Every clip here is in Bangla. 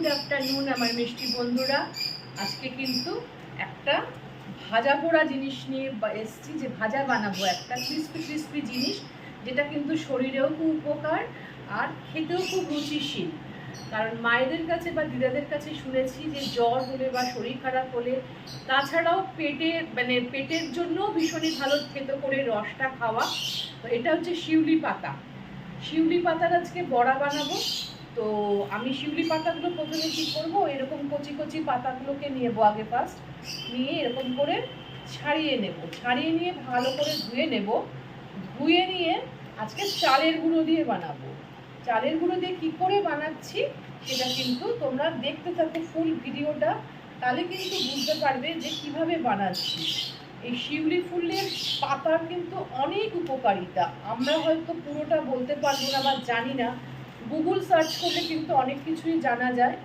গুড আফটারনুন আমার মিষ্টি বন্ধুরা। আজকে কিন্তু একটা ভাজা পোড়া জিনিস নিয়ে এসেছি, যে ভাজা বানাবো একটা ক্রিস্পি ক্রিস্পি জিনিস, যেটা কিন্তু শরীরেও খুব উপকার আর খেতেও খুব রুচিশীল। কারণ মায়েদের কাছে বা দিদাদের কাছে শুনেছি যে জ্বর হলে বা শরীর খারাপ হলে, তাছাড়াও পেটের জন্য ভীষণই ভালো থেতো করে রসটা খাওয়া। তো এটা হচ্ছে শিউলি পাতা। শিউলি পাতার আজকে বড়া বানাবো। তো আমি শিউলি পাতাগুলো প্রথমে কী করবো, এরকম কচি কচি পাতাগুলোকে নেবো আগে ফার্স্ট, নিয়ে এরকম করে ছাড়িয়ে নেব। ছাড়িয়ে নিয়ে ভালো করে ধুয়ে নেব। ধুয়ে নিয়ে আজকে চালের গুঁড়ো দিয়ে বানাবো। চালের গুঁড়ো দিয়ে কী করে বানাচ্ছি সেটা কিন্তু তোমরা দেখতে থাকো ফুল ভিডিওটা, তাহলে কিন্তু বুঝতে পারবে যে কিভাবে বানাচ্ছি। এই শিউলি ফুলের পাতার কিন্তু অনেক উপকারিতা, আমরা হয়তো পুরোটা বলতে পারবো না বা জানি না। গুগল সার্চ করলে কিন্তু অনেক কিছুই জানা যায়।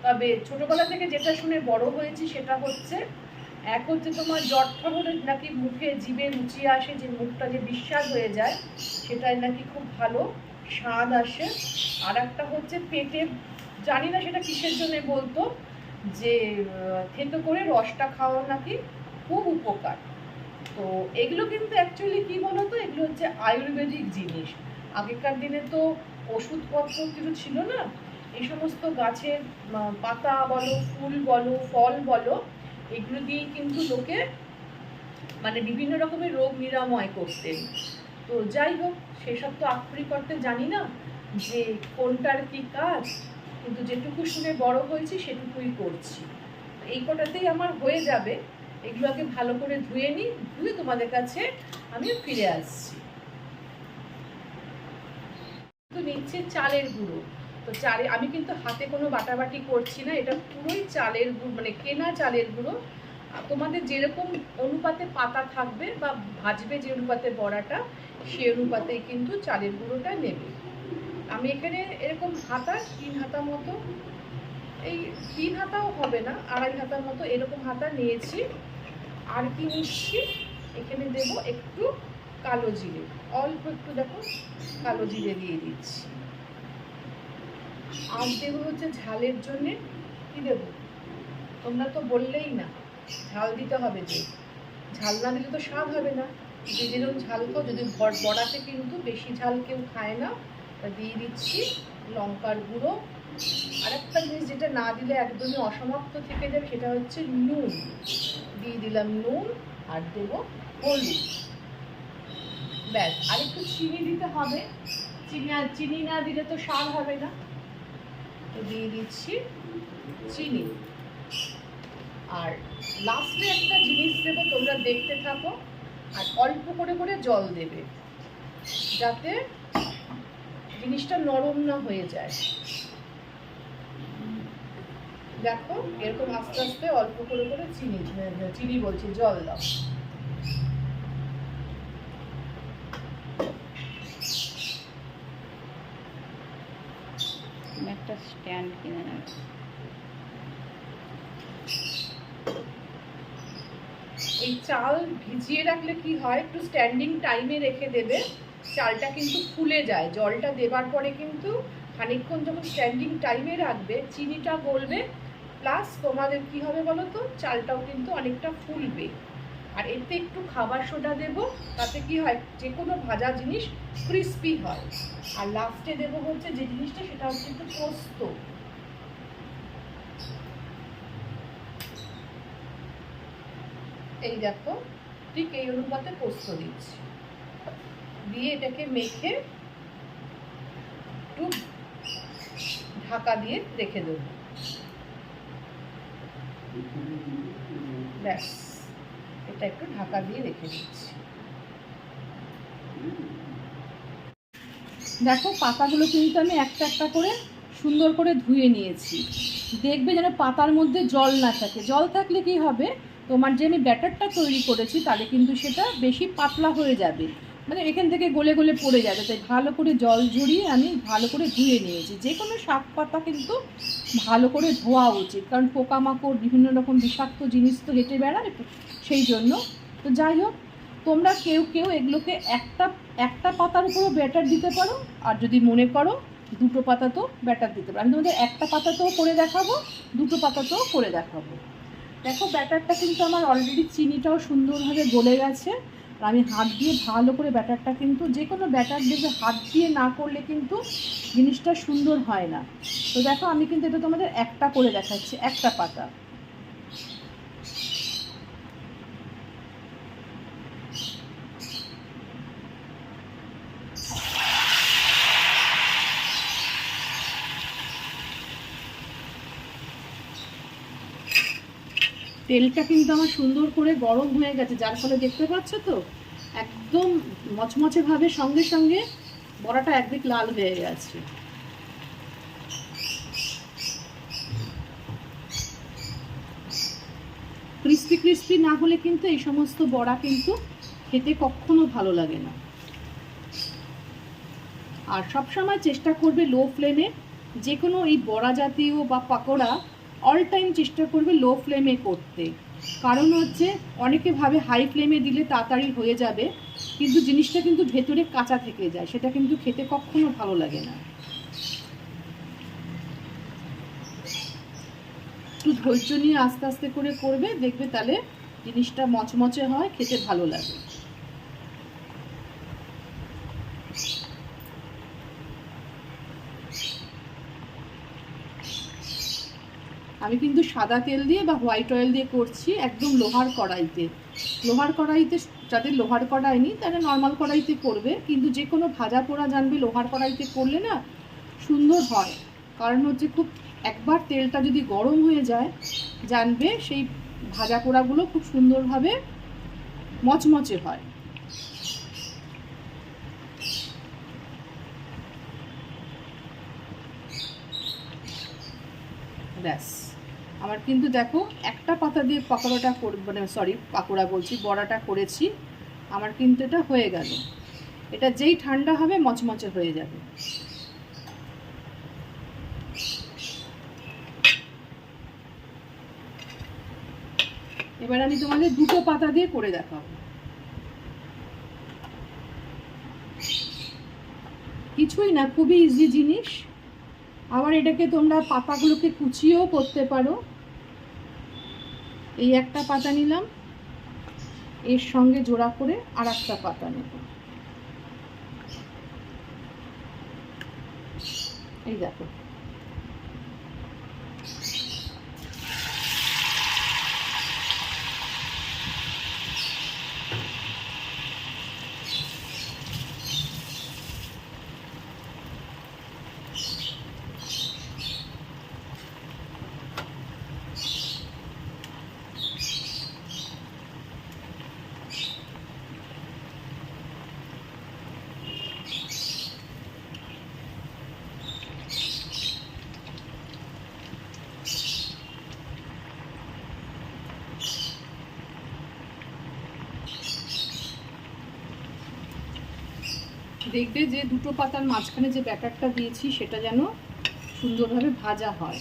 তবে ছোটোবেলা থেকে যেটা শুনে বড় হয়েছি সেটা হচ্ছে, এক হচ্ছে তোমার জ্বরটা হলে নাকি মুখে জিভে রুচি আসে, যে মুখটা যে বিস্বাদ হয়ে যায় সেটাই নাকি খুব ভালো স্বাদ আসে। আর একটা হচ্ছে পেটে, জানি না সেটা কিসের জন্য বলতো, যে থেতো করে রসটা খাওয়া নাকি খুব উপকার। তো এগুলো কিন্তু অ্যাকচুয়ালি কী বলো তো, এগুলো হচ্ছে আয়ুর্বেদিক জিনিস। আগেকার দিনে তো ওষুধপত্র কিছু ছিল না, এই সমস্ত গাছের পাতা বলো, ফুল বলো, ফল বলো, এগুলো দিয়েই কিন্তু লোকে বিভিন্ন রকমের রোগ নিরাময় করতেন। তো যাই হোক, সেসব তো আক্ষরিক করতে জানি না যে কোনটার কি কাজ, কিন্তু যেটুকু শুনে বড় হয়েছি সেটুকুই করছি। এই কটাতেই আমার হয়ে যাবে। এগুলো আগে ভালো করে ধুয়ে নিই, ধুয়ে তোমাদের কাছে আমি ফিরে আসছি। তো নিচ্ছে চালের গুঁড়ো। তো আমি কিন্তু হাতে কোনো বাটাবাটি করছি না, এটা পুরোই চালের গুঁড়ো, কেনা চালের গুঁড়ো। তোমাদের যেরকম অনুপাতে পাতা থাকবে বা ভাজবে যে অনুপাতে বড়াটা, সেই অনুপাতেই কিন্তু চালের গুঁড়োটা নেবে। আমি এখানে এরকম হাতা 3 হাতা মতো, এই 3 হাতাও হবে না, 2.5 হাতার মতো এরকম হাতা নিয়েছি। আর কি নিচ্ছি, এখানে দেব একটু কালো জিরে, অল্প একটু দেখো কালো জিরে দিয়ে দিচ্ছি। আর দেবো হচ্ছে ঝালের জন্যে, কি দেবো তোমরা তো বললেই না, ঝাল দিতে হবে। যে ঝাল না দিলে তো স্বাদ হবে না। যে যেরকম ঝাল খাও, যদি বড়াতে কিন্তু বেশি ঝাল কেউ খায় না, তা দিয়ে দিচ্ছি লঙ্কার গুঁড়ো। আর একটা জিনিস যেটা না দিলে একদমই অসমাপ্ত থেকে যাবে, সেটা হচ্ছে নুন। দিয়ে দিলাম নুন, আর দেবো হলুদ, ব্যাস। আর একটু চিনি দিতে হবে, চিনি না দিলে তো স্বাদ হবে না। তো দিয়ে দিচ্ছি চিনি। আর লাস্টে একটা জিনিস দেবো, তোমরা দেখতে থাকো। আর অল্প করে করে জল দেবে, যাতে জিনিসটা নরম না হয়ে যায়। দেখো এরকম আস্তে আস্তে অল্প করে করে চিনি বলছি, জল দাও। একটা স্ট্যান্ড কিনে নেব। এই চাল ভিজিয়ে রাখলে কি হয়, একটু স্ট্যান্ডিং টাইমে রেখে দেবে, চালটা কিন্তু ফুলে যায়। জলটা দেবার পরে কিন্তু খানিকক্ষণ যখন স্ট্যান্ডিং টাইমে রাখবে, চিনিটা গলবে, প্লাস তোমাদের কি হবে বলো তো, চালটাও কিন্তু অনেকটা ফুলবে। আর এতে একটু খাবার সোডা দেবো, তাতে কি হয়, যে কোনো ভাজা জিনিস ক্রিস্পি হয়। আর লাস্টে দেবো হচ্ছে যে জিনিসটা, সেটা হচ্ছে একটু পোস্ত। এই দেখো, ঠিক এই অনুপাতে পোস্ত দিচ্ছি। দিয়ে এটাকে মেখে একটু ঢাকা দিয়ে রেখে দেব। ব্যাস, এটা একটু ঢাকা দিয়ে রেখে দিচ্ছি। দেখো পাতাগুলো কিন্তু আমি একটা একটা করে সুন্দর করে ধুয়ে নিয়েছি। দেখবে যেন পাতার মধ্যে জল না থাকে। জল থাকলে কি হবে, তোমার যে আমি ব্যাটারটা তৈরি করেছি তাহলে কিন্তু সেটা বেশি পাতলা হয়ে যাবে, এখান থেকে গলে গলে পড়ে যাবে। তাই ভালো করে জল ঝরিয়ে আমি ভালো করে ধুয়ে নিয়েছি। যে কোনো শাক পাতা কিন্তু ভালো করে ধোয়া উচিত, কারণ পোকামাকড় বিভিন্ন রকম বিষাক্ত জিনিস তো হেঁটে বেড়ায়, সেই জন্য। তো যাই হোক, তোমরা কেউ কেউ এগুলোকে একটা পাতার উপরও ব্যাটার দিতে পারো। আর যদি মনে করো দুটো পাতাতেও ব্যাটার দিতে পারো। আমি তোমাদের একটা পাতাতেও করে দেখাবো, দুটো পাতাতেও করে দেখাবো। দেখো ব্যাটারটা কিন্তু আমার অলরেডি চিনিটাও সুন্দরভাবে গলে গেছে। আর আমি হাত দিয়ে ভালো করে ব্যাটারটা কিন্তু, যে কোনো ব্যাটার দেবে হাত দিয়ে না করলে কিন্তু জিনিসটা সুন্দর হয় না। তো দেখো আমি কিন্তু এটা তোমাদের একটা করে দেখাচ্ছি, একটা পাতা। তেলটা কিন্তু আমার সুন্দর করে গরম হয়ে গেছে, যার ফলে দেখতে পাচ্ছ তো একদম মচমচে ভাবে সঙ্গে সঙ্গে বড়াটা একদিক লাল হয়ে গেছে। ক্রিস্পি ক্রিস্পি না হলে কিন্তু এই সমস্ত বড়া কিন্তু খেতে কখনো ভালো লাগে না। আর সবসময় চেষ্টা করবে লো ফ্লেমে, যে কোনো এই বড়া জাতীয় বা পাকোড়া অল টাইম চেষ্টা করবে লো ফ্লেমে করতে। কারণ হচ্ছে অনেকে ভাবে হাই ফ্লেমে দিলে তাড়াতাড়ি হয়ে যাবে, কিন্তু জিনিসটা কিন্তু ভেতরে কাঁচা থেকে যায়, সেটা কিন্তু খেতে কখনো ভালো লাগে না। একটু ধৈর্য নিয়ে আস্তে আস্তে করে করবে, দেখবে তাহলে জিনিসটা মচমচে হয়, খেতে ভালো লাগে। আমি কিন্তু সাদা তেল দিয়ে বা হোয়াইট অয়েল দিয়ে করছি, একদম লোহার কড়াইতে। লোহার কড়াইতে, যাদের লোহার কড়াই নেই তারা নর্মাল কড়াইতে করবে, কিন্তু যে কোনো ভাজা পোড়া জানবে লোহার কড়াইতে করলে না সুন্দর হয়। কারণ হচ্ছে খুব একবার তেলটা যদি গরম হয়ে যায় জানবে সেই ভাজা পোড়াগুলো খুব সুন্দরভাবে মচমচে হয়। ব্যাস আমার কিন্তু দেখো একটা পাতা দিয়ে পাকোড়াটা মানে পাকোড়া বলছি, বড়াটা করেছি, আমার কিন্তু এটা হয়ে গেল। এটা যেই ঠান্ডা হবে মচমচে হয়ে যাবে। এবার আমি তোমাদের দুটো পাতা দিয়ে করে দেখাবো। কিছুই না, খুবই ইজি জিনিস। আবার এটাকে তোমরা পাতাগুলোকে কুচিয়েও করতে পারো। এই একটা পাতা নিলাম, এর সঙ্গে জোড়া করে আর একটা পাতা নেব। এই দেখো, দেখবে যে দুটো পাতার মাঝখানে যে ব্যাটারটা দিয়েছি সেটা যেন সুন্দরভাবে ভাজা হয়।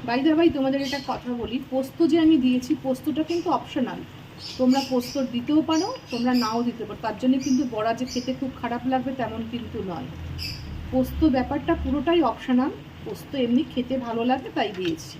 বাই দা বাই তোমাদের একটা কথা বলি, পোস্ত যে আমি দিয়েছি পোস্তটা কিন্তু অপশনাল। তোমরা পোস্ত দিতেও পারো, তোমরা নাও দিতে পারো, তার জন্য কিন্তু বড়া যে খেতে খুব খারাপ লাগবে তেমন কিন্তু নয়। পোস্ত ব্যাপারটা পুরোটাই অপশনাল, পোস্ত এমনি খেতে ভালো লাগে তাই দিয়েছি।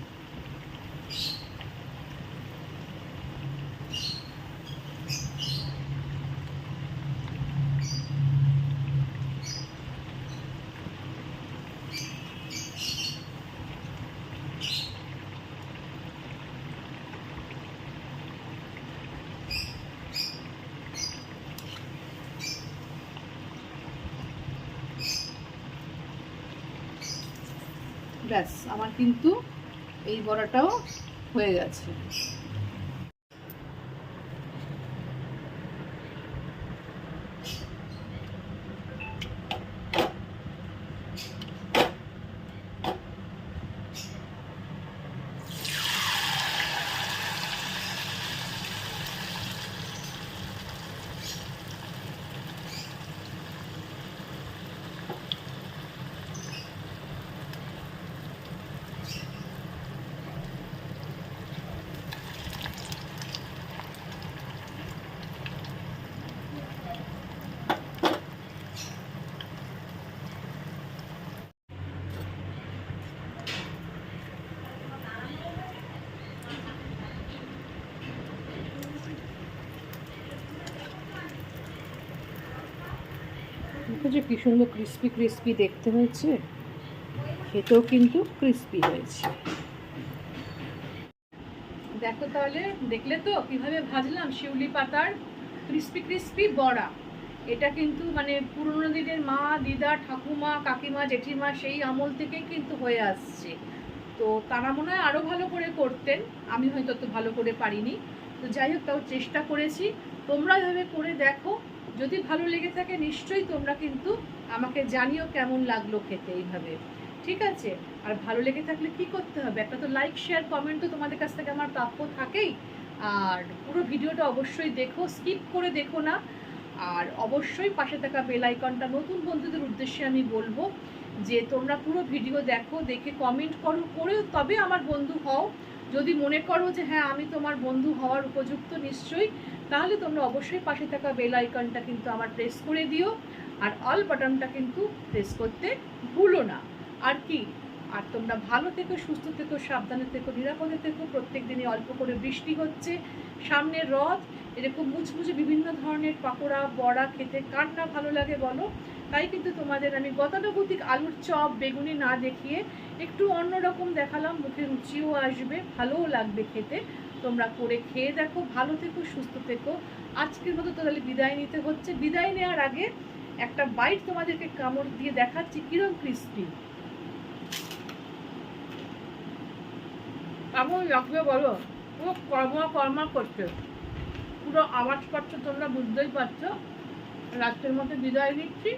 ব্যাস আমার কিন্তু এই বড়াটাও হয়ে গেছে। যে কি সুন্দর ক্রিস্পি ক্রিস্পি দেখতে হয়েছে, খেতেও কিন্তু ক্রিস্পি হয়েছে। দেখো তাহলে, দেখলে তো কিভাবে ভাজলাম শিউলি পাতার ক্রিস্পি ক্রিস্পি বড়া। এটা কিন্তু মানে পুরোনো দিনের মা, দিদা, ঠাকুমা, কাকিমা, জেঠিমা সেই আমল থেকেই কিন্তু হয়ে আসছে। তো তারা মনে হয় আরও ভালো করে করতেন, আমি হয়তো অত ভালো করে পারিনি। তো যাই হোক, তাও চেষ্টা করেছি। তোমরা এভাবে করে দেখো, যদি ভালো লেগে থাকে নিশ্চয়ই তোমরা কিন্তু আমাকে জানিও কেমন লাগলো খেতে এইভাবে, ঠিক আছে? আর ভালো লেগে থাকলে কি করতে হবে, একটা তো লাইক শেয়ার কমেন্ট তো তোমাদের কাছ থেকে আমার প্রাপ্য থাকেই। আর পুরো ভিডিওটা অবশ্যই দেখো, স্কিপ করে দেখো না। আর অবশ্যই পাশে থাকা বেল আইকনটা নতুন বন্ধুদের উদ্দেশ্যে আমি বলবো যে তোমরা পুরো ভিডিও দেখো, দেখে কমেন্ট করো, করে তবে আমার বন্ধু হও। যদি মনে করো যে হ্যাঁ আমি তোমার বন্ধু হওয়ার উপযুক্ত নিশ্চয়ই, তাহলে তোমরা অবশ্যই পাশে থাকা বেল আইকনটা কিন্তু আমার প্রেস করে দিও। আর অল বাটনটা কিন্তু প্রেস করতে ভুলো না। আর কি, আর তোমরা ভালো থেকো, সুস্থ থেকো, সাবধানে থেকো, নিরাপদে থেকো। প্রত্যেক দিনই অল্প করে বৃষ্টি হচ্ছে, সামনে রথ, এরকম মুচমুচে বিভিন্ন ধরনের পাকোড়া বড়া খেতে কার না ভালো লাগে বলো? তাই কিন্তু তোমাদের আমি গতানুগতিক আলুর চপ বেগুনি না দেখিয়ে একটু অন্যরকম দেখালাম, মুখে রুচিও আসবে, ভালোও লাগবে খেতে। তোমরা করে খেয়ে দেখো, ভালো থেকো, সুস্থ থেকো। আজকের মতো তাহলে বিদায় নিতে হচ্ছে। বিদায় নেওয়ার আগে একটা বাইট তোমাদেরকে কামড় দিয়ে দেখাচ্ছি কিরম ক্রিস্পি। কেমন লাগবে বলো? পুরো কর্মা কর্মা করছে, পুরো আওয়াজ পাচ্ছ তোমরা, বুঝতেই পারছো। রাত্রের মতো বিদায় নিচ্ছি।